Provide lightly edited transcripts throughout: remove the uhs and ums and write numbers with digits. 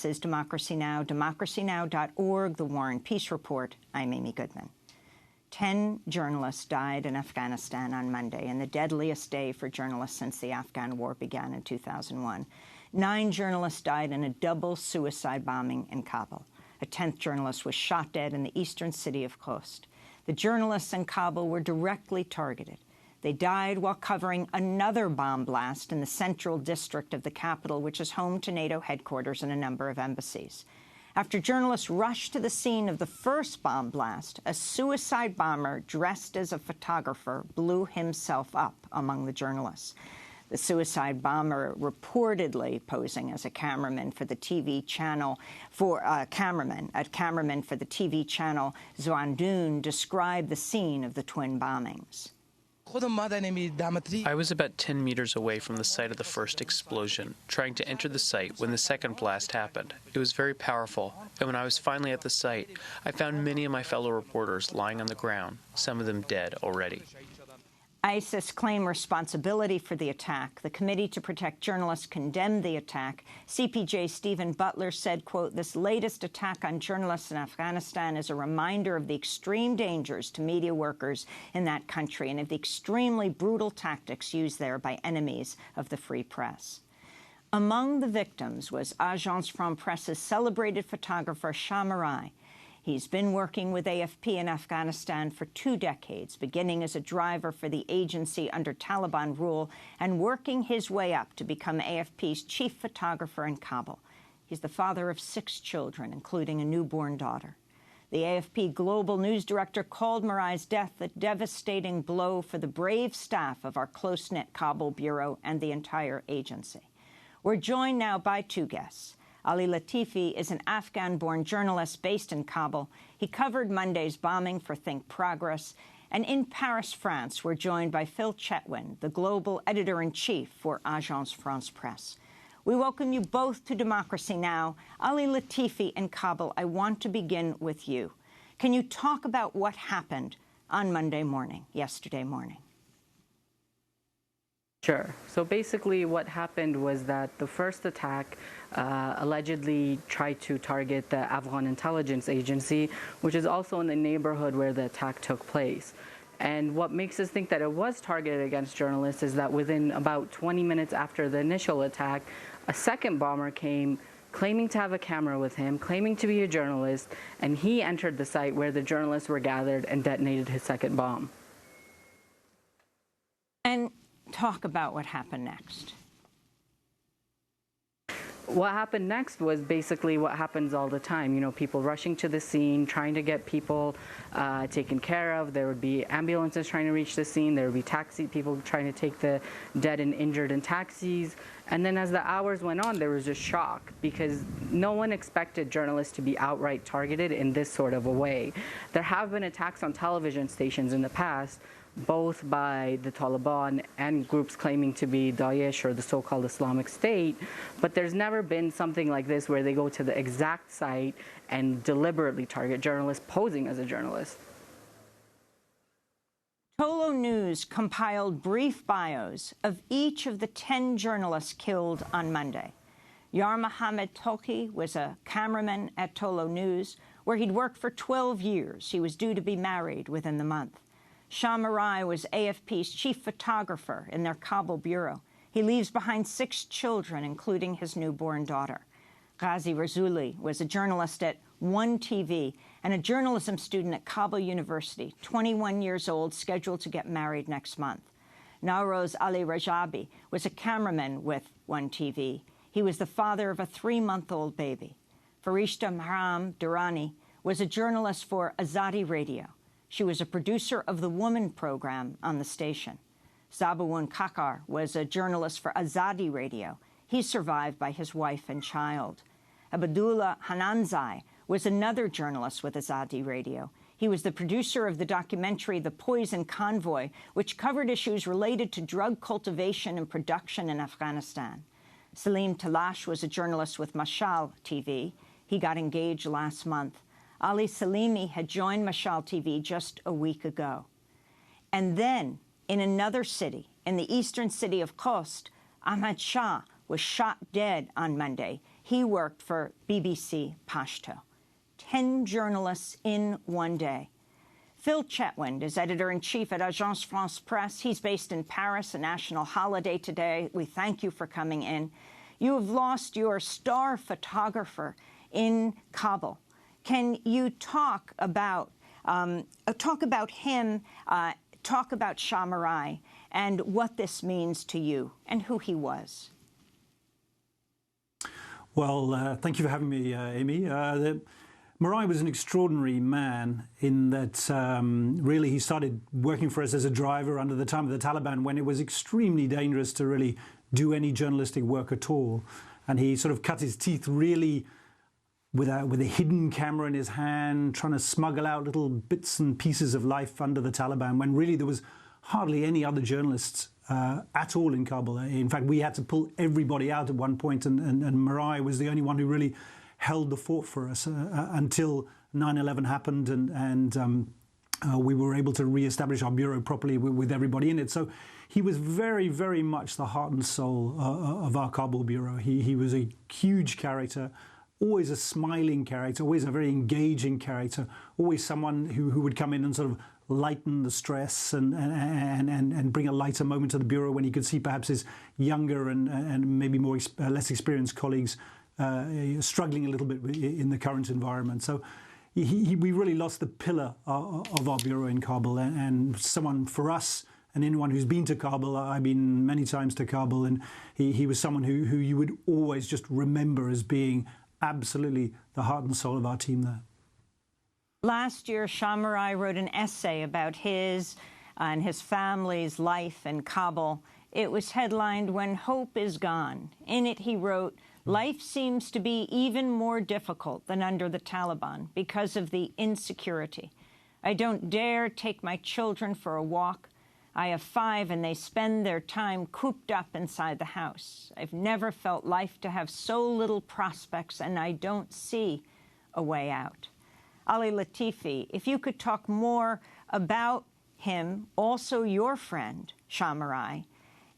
This is Democracy Now!, democracynow.org, The War and Peace Report. I'm Amy Goodman. 10 journalists died in Afghanistan on Monday, in the deadliest day for journalists since the Afghan war began in 2001. 9 journalists died in a double suicide bombing in Kabul. A 10th journalist was shot dead in the eastern city of Khost. The journalists in Kabul were directly targeted. They died while covering another bomb blast in the central district of the capital, which is home to NATO headquarters and a number of embassies. After journalists rushed to the scene of the first bomb blast, a suicide bomber dressed as a photographer blew himself up among the journalists. The suicide bomber, reportedly posing as a cameraman for the TV channel, a cameraman for the TV channel Zwandoon, described the scene of the twin bombings. I was about 10 meters away from the site of the first explosion, trying to enter the site when the second blast happened. It was very powerful, and when I was finally at the site, I found many of my fellow reporters lying on the ground, some of them dead already. ISIS claimed responsibility for the attack. The Committee to Protect Journalists condemned the attack. CPJ Stephen Butler said, quote, "This latest attack on journalists in Afghanistan is a reminder of the extreme dangers to media workers in that country and of the extremely brutal tactics used there by enemies of the free press." Among the victims was Agence France-Presse's celebrated photographer Shah Marai. He's been working with AFP in Afghanistan for 2 decades, beginning as a driver for the agency under Taliban rule and working his way up to become AFP's chief photographer in Kabul. He's the father of 6 children, including a newborn daughter. The AFP global news director called Marai's death a devastating blow for the brave staff of our close-knit Kabul bureau and the entire agency. We're joined now by 2 guests. Ali Latifi is an Afghan-born journalist based in Kabul. He covered Monday's bombing for Think Progress. And in Paris, France, we're joined by Phil Chetwin, the global editor-in-chief for Agence France-Presse. We welcome you both to Democracy Now! Ali Latifi in Kabul, I want to begin with you. Can you talk about what happened on Monday morning, yesterday morning? Sure. So basically what happened was that the first attack allegedly tried to target the Afghan intelligence agency, which is also in the neighborhood where the attack took place. And what makes us think that it was targeted against journalists is that within about 20 minutes after the initial attack, a second bomber came claiming to have a camera with him, claiming to be a journalist, and he entered the site where the journalists were gathered and detonated his second bomb. And talk about what happened next. What happened next was basically what happens all the time. You know, people rushing to the scene, trying to get people taken care of. There would be ambulances trying to reach the scene. There would be people trying to take the dead and injured in taxis. And then as the hours went on, there was a shock because no one expected journalists to be outright targeted in this sort of a way. There have been attacks on television stations in the past, both by the Taliban and groups claiming to be Daesh or the so-called Islamic State, but there's never been something like this where they go to the exact site and deliberately target journalists posing as a journalist. Tolo News compiled brief bios of each of the 10 journalists killed on Monday. Yar Mohammed Tolki was a cameraman at Tolo News, where he'd worked for 12 years. He was due to be married within the month. Shah Marai was AFP's chief photographer in their Kabul bureau. He leaves behind 6 children, including his newborn daughter. Ghazi Razuli was a journalist at One TV and a journalism student at Kabul University, 21 years old, scheduled to get married next month. Nawroz Ali Rajabi was a cameraman with One TV. He was the father of a 3-month-old baby. Farishta Mahram Durrani was a journalist for Azadi Radio. She was a producer of the Woman program on the station. Zabawun Kakar was a journalist for Azadi Radio. He's survived by his wife and child. Abdullah Hananzai was another journalist with Azadi Radio. He was the producer of the documentary The Poison Convoy, which covered issues related to drug cultivation and production in Afghanistan. Salim Talash was a journalist with Mashal TV. He got engaged last month. Ali Salimi had joined Mashal TV just a week ago. And then, in another city, in the eastern city of Khost, Ahmad Shah was shot dead on Monday. he worked for BBC Pashto. 10 journalists in one day. Phil Chetwynd is editor-in-chief at Agence France-Presse. He's based in Paris, a national holiday today. We thank you for coming in. You have lost your star photographer in Kabul. Can you talk about him, talk about Shah Marai and what this means to you and who he was? Well, thank you for having me, Amy. Marai was an extraordinary man in that really he started working for us as a driver under the time of the Taliban when it was extremely dangerous to really do any journalistic work at all. And he sort of cut his teeth really with a hidden camera in his hand, trying to smuggle out little bits and pieces of life under the Taliban when really there was hardly any other journalists at all in Kabul. In fact, we had to pull everybody out at one point, and Marai was the only one who really held the fort for us until 9/11 happened, and we were able to re-establish our bureau properly with everybody in it. So he was very, very much the heart and soul of our Kabul bureau. He was a huge character, always a smiling character, always a very engaging character, always someone who would come in and sort of lighten the stress and bring a lighter moment to the bureau when he could see perhaps his younger and maybe less experienced colleagues struggling a little bit in the current environment. So we really lost the pillar of our bureau in Kabul, and someone for us, and anyone who's been to Kabul, I've been many times to Kabul, and he was someone who you would always just remember as being absolutely the heart and soul of our team there. Last year, Shah Marai wrote an essay about his and his family's life in Kabul. It was headlined, "When Hope is Gone." In it, he wrote, "Life seems to be even more difficult than under the Taliban because of the insecurity. I don't dare take my children for a walk. I have 5 and they spend their time cooped up inside the house. I've never felt life to have so little prospects, and I don't see a way out." Ali Latifi, if you could talk more about him, also your friend, Shah Marai,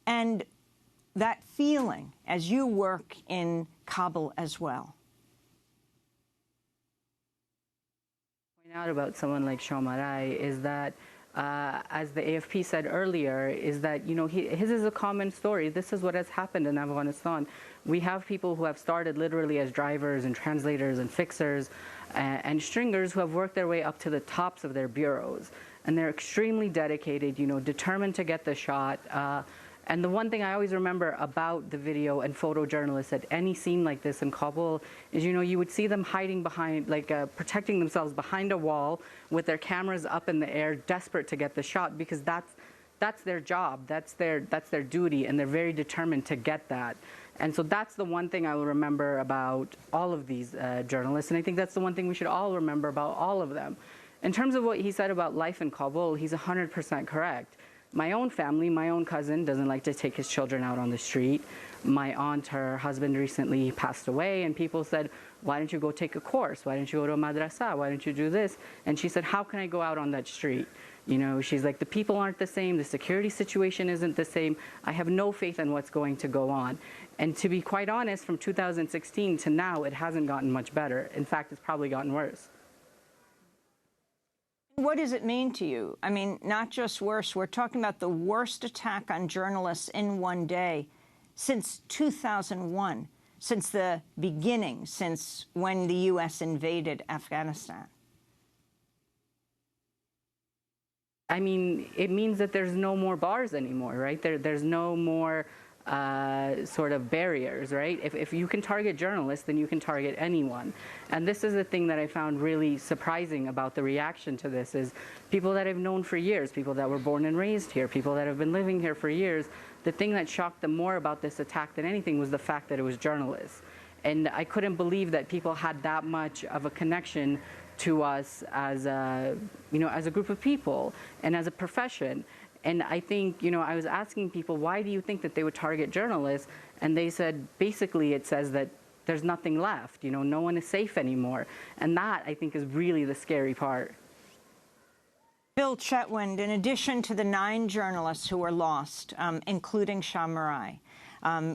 and that feeling as you work in Kabul as well. Point out about someone like Shah Marai is that, as the AFP said earlier, is that, you know, his is a common story. This is what has happened in Afghanistan. We have people who have started literally as drivers and translators and fixers and stringers who have worked their way up to the tops of their bureaus. And they're extremely dedicated, you know, determined to get the shot. And the one thing I always remember about the video and photojournalists at any scene like this in Kabul is, you know, you would see them hiding behind, like protecting themselves behind a wall with their cameras up in the air, desperate to get the shot, because that's their job, that's their duty, and they're very determined to get that. And so that's the one thing I will remember about all of these journalists, and I think that's the one thing we should all remember about all of them. In terms of what he said about life in Kabul, he's 100% correct. My own family, my own cousin doesn't like to take his children out on the street. My aunt, her husband recently passed away, and people said, "Why don't you go take a course? Why don't you go to a madrasa? Why don't you do this?" And she said, "How can I go out on that street?" You know, she's like, the people aren't the same, the security situation isn't the same. I have no faith in what's going to go on. And to be quite honest, from 2016 to now, it hasn't gotten much better. In fact, it's probably gotten worse. What does it mean to you? I mean, not just worse. We're talking about the worst attack on journalists in one day since 2001, since the beginning, since when the U.S. invaded Afghanistan. I mean, it means that there's no more bars anymore, right? There's no more sort of barriers, right? If you can target journalists, then you can target anyone. And this is the thing that I found really surprising about the reaction to this is people that I've known for years, people that were born and raised here, people that have been living here for years, the thing that shocked them more about this attack than anything was the fact that it was journalists. And I couldn't believe that people had that much of a connection to us as a, you know, as a group of people and as a profession. And I think, you know, I was asking people, why do you think that they would target journalists? And they said, basically, it says that there's nothing left. You know, no one is safe anymore. And that, I think, is really the scary part. Phil Chetwynd, in addition to the 9 journalists who were lost, including Shah Marai,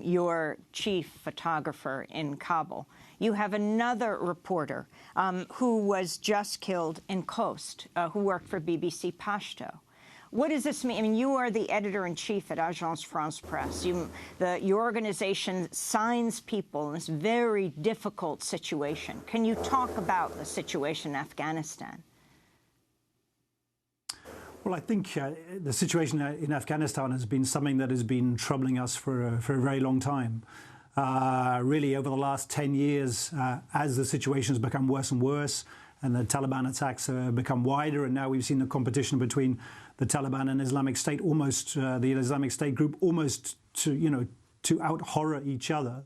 your chief photographer in Kabul. You have another reporter who was just killed in Khost, who worked for BBC Pashto. What does this mean? I mean, you are the editor-in-chief at Agence France-Presse. Your organization signs people in this very difficult situation. Can you talk about the situation in Afghanistan? Well, I think the situation in Afghanistan has been something that has been troubling us for a very long time. Really, over the last 10 years, as the situation has become worse and worse, and the Taliban attacks have become wider, and now we've seen the competition between the Taliban and Islamic State, almost the Islamic State group, almost to out-horror each other.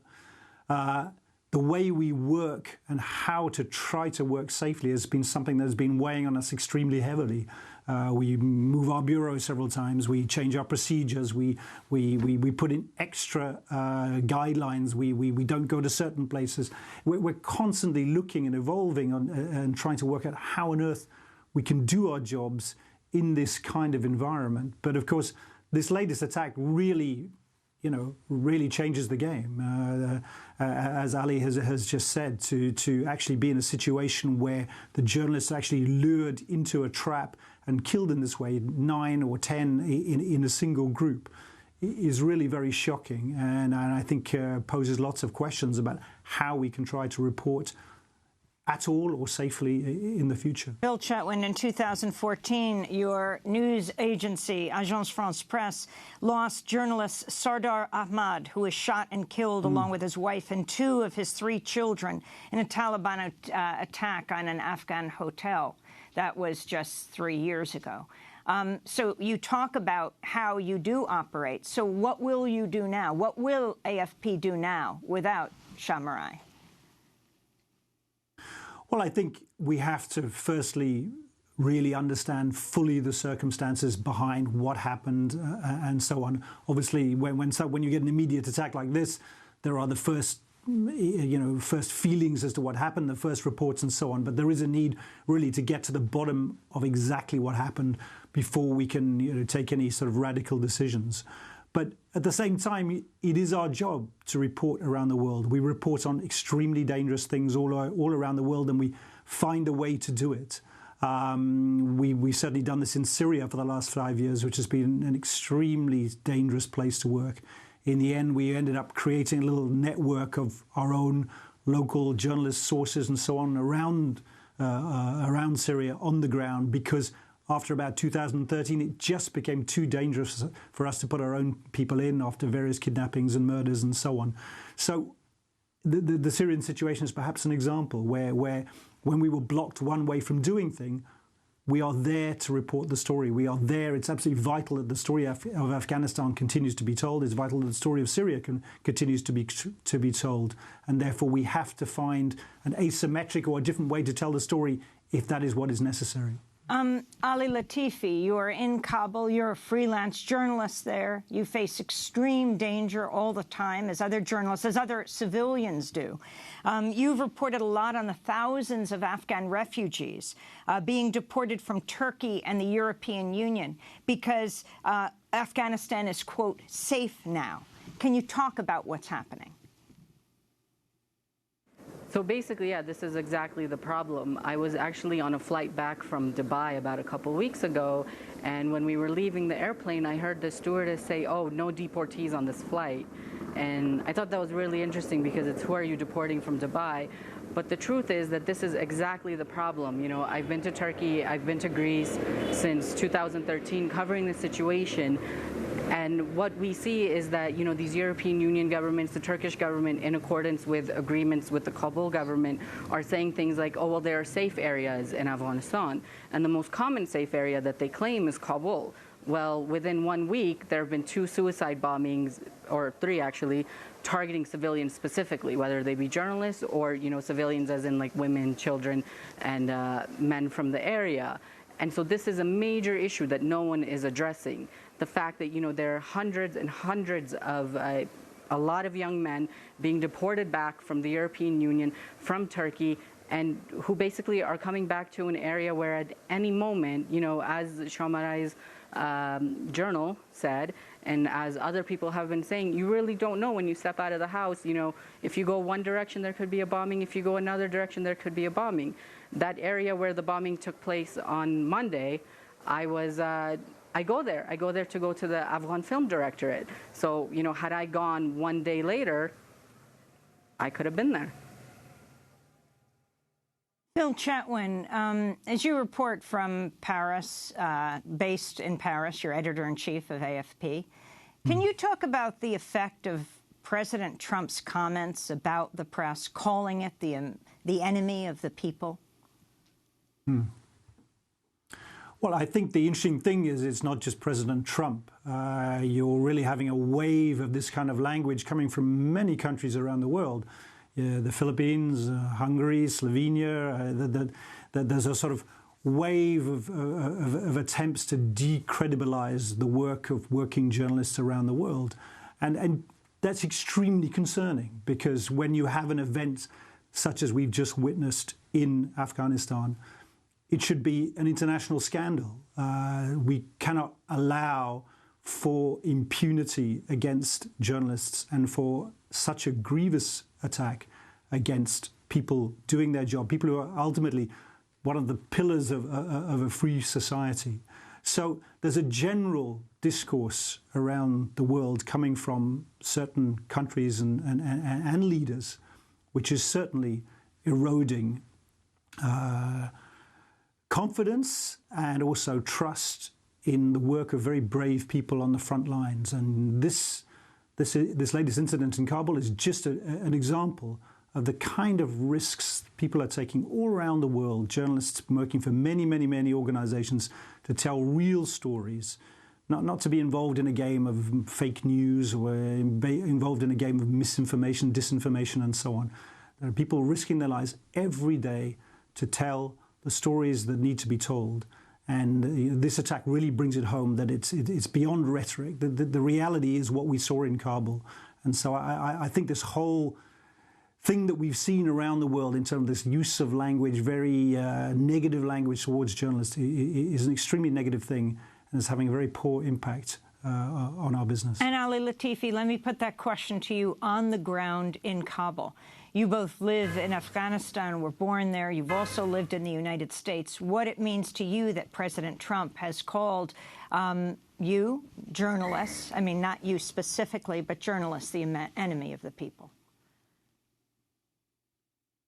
The way we work and how to try to work safely has been something that has been weighing on us extremely heavily. We move our bureau several times. We change our procedures. We put in extra guidelines. We don't go to certain places. We're constantly looking and evolving and trying to work out how on earth we can do our jobs in this kind of environment. But of course, this latest attack really changes the game. As Ali has just said, to actually be in a situation where the journalists are actually lured into a trap and killed in this way, 9 or 10 in a single group, is really very shocking, and I think poses lots of questions about how we can try to report at all or safely in the future. Bill Chetwynd, in 2014, your news agency, Agence France-Presse, lost journalist Sardar Ahmad, who was shot and killed along with his wife and 2 of his 3 children in a Taliban attack on an Afghan hotel. That was just 3 years ago. So you talk about how you do operate. So what will you do now? What will AFP do now without Shah Marai? Well, I think we have to firstly really understand fully the circumstances behind what happened and so on. Obviously, when you get an immediate attack like this, there are the first feelings as to what happened, the first reports and so on. But there is a need really to get to the bottom of exactly what happened before we can take any sort of radical decisions. But at the same time, it is our job to report around the world. We report on extremely dangerous things all around the world, and we find a way to do it. We've certainly done this in Syria for the last 5 years, which has been an extremely dangerous place to work. In the end, we ended up creating a little network of our own local journalist sources and so on around Syria on the ground, because after about 2013, it just became too dangerous for us to put our own people in after various kidnappings and murders and so on. So the Syrian situation is perhaps an example where when we were blocked one way from doing things, we are there to report the story. We are there. It's absolutely vital that the story of Afghanistan continues to be told. It's vital that the story of Syria continues to be told. And therefore, we have to find an asymmetric or a different way to tell the story if that is what is necessary. Ali Latifi, you are in Kabul. You're a freelance journalist there. You face extreme danger all the time, as other journalists, as other civilians do. You've reported a lot on the thousands of Afghan refugees being deported from Turkey and the European Union because Afghanistan is, quote, safe now. Can you talk about what's happening? So basically, yeah, this is exactly the problem. I was actually on a flight back from Dubai about a couple weeks ago, and when we were leaving the airplane, I heard the stewardess say, "Oh, no deportees on this flight." And I thought that was really interesting because it's who are you deporting from Dubai? But the truth is that this is exactly the problem. You know, I've been to Turkey, I've been to Greece since 2013 covering the situation. And what we see is that, you know, these European Union governments, the Turkish government, in accordance with agreements with the Kabul government, are saying things like, oh, well, there are safe areas in Afghanistan. And the most common safe area that they claim is Kabul. Well, within 1 week, there have been 2 suicide bombings, or 3 actually, targeting civilians specifically, whether they be journalists or, you know, civilians as in like women, children, and men from the area. And so this is a major issue that no one is addressing. The fact that, you know, there are hundreds and hundreds of a lot of young men being deported back from the European Union, from Turkey, and who basically are coming back to an area where at any moment, you know, as Shah Marai's journal said, and as other people have been saying, you really don't know when you step out of the house. You know, if you go one direction, there could be a bombing. If you go another direction, there could be a bombing. That area where the bombing took place on Monday, I go there. I go there to go to the Afghan Film Directorate. So, you know, had I gone one day later, I could have been there. Phil Chatwin, as you report from Paris, based in Paris, you're editor-in-chief of AFP, can you talk about the effect of President Trump's comments about the press, calling it the enemy of the people? Well, I think the interesting thing is it's not just President Trump. You're really having a wave of this kind of language coming from many countries around the world. The Philippines, Hungary, Slovenia, there's a sort of wave of attempts to decredibilize the work of working journalists around the world. And that's extremely concerning, because when you have an event such as we've just witnessed in Afghanistan, it should be an international scandal. We cannot allow for impunity against journalists and for such a grievous attack against people doing their job, people who are ultimately one of the pillars of a free society. So there's a general discourse around the world coming from certain countries and leaders, which is certainly eroding confidence and also trust in the work of very brave people on the front lines. And this latest incident in Kabul is just an example of the kind of risks people are taking all around the world, journalists working for many, many, many organizations to tell real stories, not to be involved in a game of fake news or involved in a game of misinformation, disinformation, and so on. There are people risking their lives every day to tell the stories that need to be told. And this attack really brings it home that it's beyond rhetoric. The reality is what we saw in Kabul. And so I think this whole thing that we've seen around the world in terms of this use of language, very negative language towards journalists, is an extremely negative thing and is having a very poor impact on our business. And Ali Latifi, let me put that question to you on the ground in Kabul. You both live in Afghanistan, were born there. You've also lived in the United States. What it means to you that President Trump has called you, journalists, I mean, not you specifically, but journalists, the enemy of the people?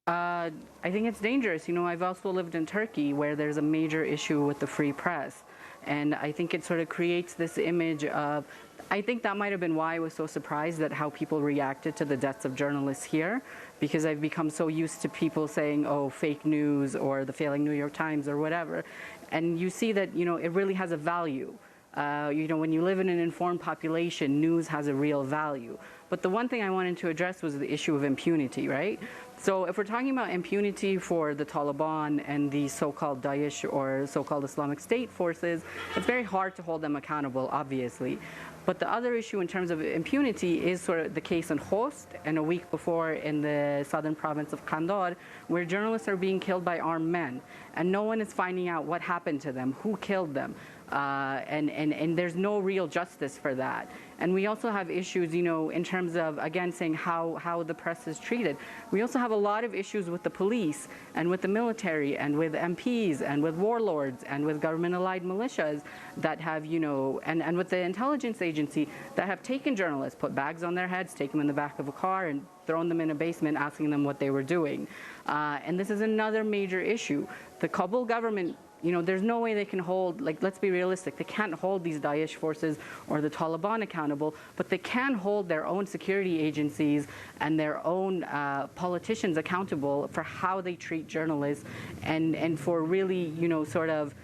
I think it's dangerous. You know, I've also lived in Turkey, where there's a major issue with the free press. And I think it sort of creates this image of, I think that might have been why I was so surprised at how people reacted to the deaths of journalists here, because I've become so used to people saying, oh, fake news or the failing New York Times or whatever. And you see that, you know, it really has a value. You know, when you live in an informed population, news has a real value. But the one thing I wanted to address was the issue of impunity, right? So if we're talking about impunity for the Taliban and the so-called Daesh or so-called Islamic State forces, it's very hard to hold them accountable, obviously. But the other issue in terms of impunity is sort of the case in Khost and a week before in the southern province of Kandahar, where journalists are being killed by armed men. And no one is finding out what happened to them, who killed them. And there's no real justice for that. And we also have issues, you know, in terms of, again, saying how the press is treated. We also have a lot of issues with the police and with the military and with MPs and with warlords and with government-allied militias that have, you know, and with the intelligence agency that have taken journalists, put bags on their heads, taken them in the back of a car and thrown them in a basement asking them what they were doing. And this is another major issue. The Kabul government, you know, there's no way they can hold, like, let's be realistic, they can't hold these Daesh forces or the Taliban accountable, but they can hold their own security agencies and their own politicians accountable for how they treat journalists and for really, you know, sort of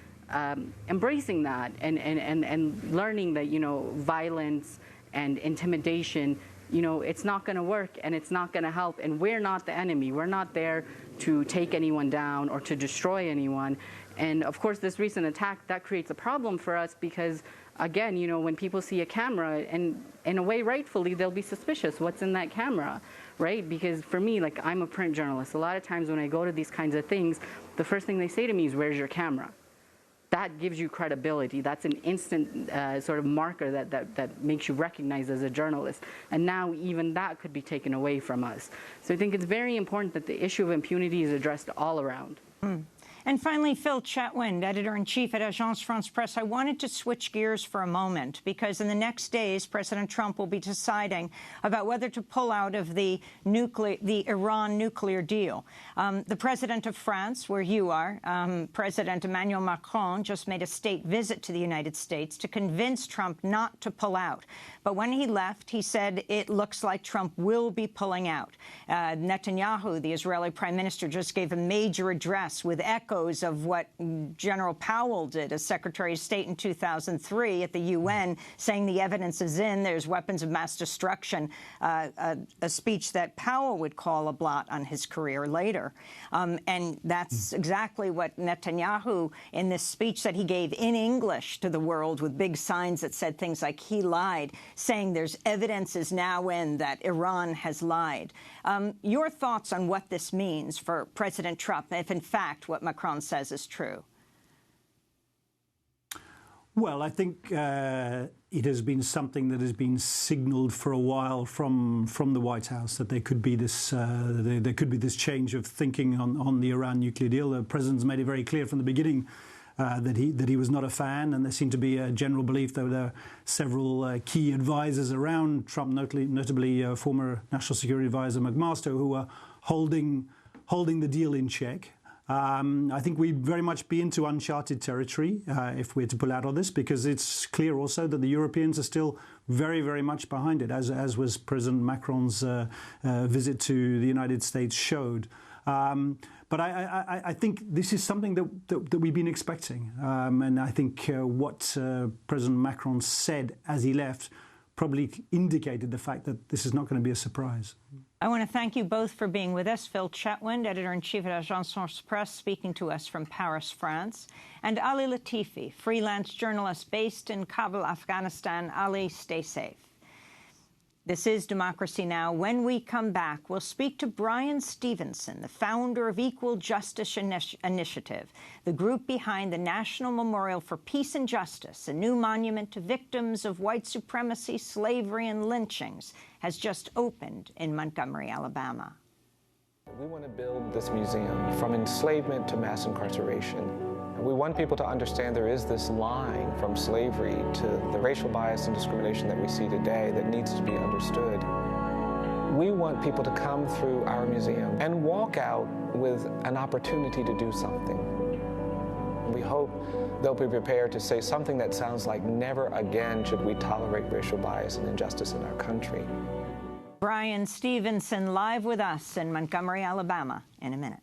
embracing that and learning that, you know, violence and intimidation, you know, it's not going to work and it's not going to help. And we're not the enemy. We're not there to take anyone down or to destroy anyone. And of course, this recent attack, that creates a problem for us because again, you know, when people see a camera, and in a way, rightfully, they'll be suspicious. What's in that camera, right? Because for me, like, I'm a print journalist. A lot of times when I go to these kinds of things, the first thing they say to me is, where's your camera? That gives you credibility. That's an instant sort of marker that makes you recognized as a journalist. And now even that could be taken away from us. So I think it's very important that the issue of impunity is addressed all around. And finally, Phil Chetwynd, editor-in-chief at Agence France-Presse, I wanted to switch gears for a moment, because in the next days, President Trump will be deciding about whether to pull out of the Iran nuclear deal. The president of France, where you are, President Emmanuel Macron, just made a state visit to the United States to convince Trump not to pull out. But when he left, he said it looks like Trump will be pulling out. Netanyahu, the Israeli prime minister, just gave a major address with echoes of what General Powell did as Secretary of State in 2003 at the UN, saying the evidence is in, there's weapons of mass destruction, a speech that Powell would call a blot on his career later. And that's exactly what Netanyahu, in this speech that he gave in English to the world with big signs that said things like he lied, saying there's evidence is now in that Iran has lied. Your thoughts on what this means for President Trump, if in fact what Macron says is true? Well, I think it has been something that has been signalled for a while from the White House, that there could be this change of thinking on the Iran nuclear deal. The president's made it very clear from the beginning that he was not a fan, and there seemed to be a general belief that there were several key advisors around Trump, notably former National Security Advisor McMaster, who were holding the deal in check. I think we'd very much be into uncharted territory if we're to pull out of this, because it's clear also that the Europeans are still very, very much behind it, as was President Macron's visit to the United States showed. But I think this is something that we've been expecting. And I think what President Macron said as he left probably indicated the fact that this is not going to be a surprise. I want to thank you both for being with us. Phil Chetwynd, editor-in-chief at Agence France-Presse, speaking to us from Paris, France. And Ali Latifi, freelance journalist based in Kabul, Afghanistan. Ali, stay safe. This is Democracy Now! When we come back, we'll speak to Bryan Stevenson, the founder of Equal Justice Initiative, the group behind the National Memorial for Peace and Justice, a new monument to victims of white supremacy, slavery, and lynchings, has just opened in Montgomery, Alabama. We want to build this museum from enslavement to mass incarceration. We want people to understand there is this line from slavery to the racial bias and discrimination that we see today that needs to be understood. We want people to come through our museum and walk out with an opportunity to do something. We hope they'll be prepared to say something that sounds like, never again should we tolerate racial bias and injustice in our country. Bryan Stevenson live with us in Montgomery, Alabama in a minute.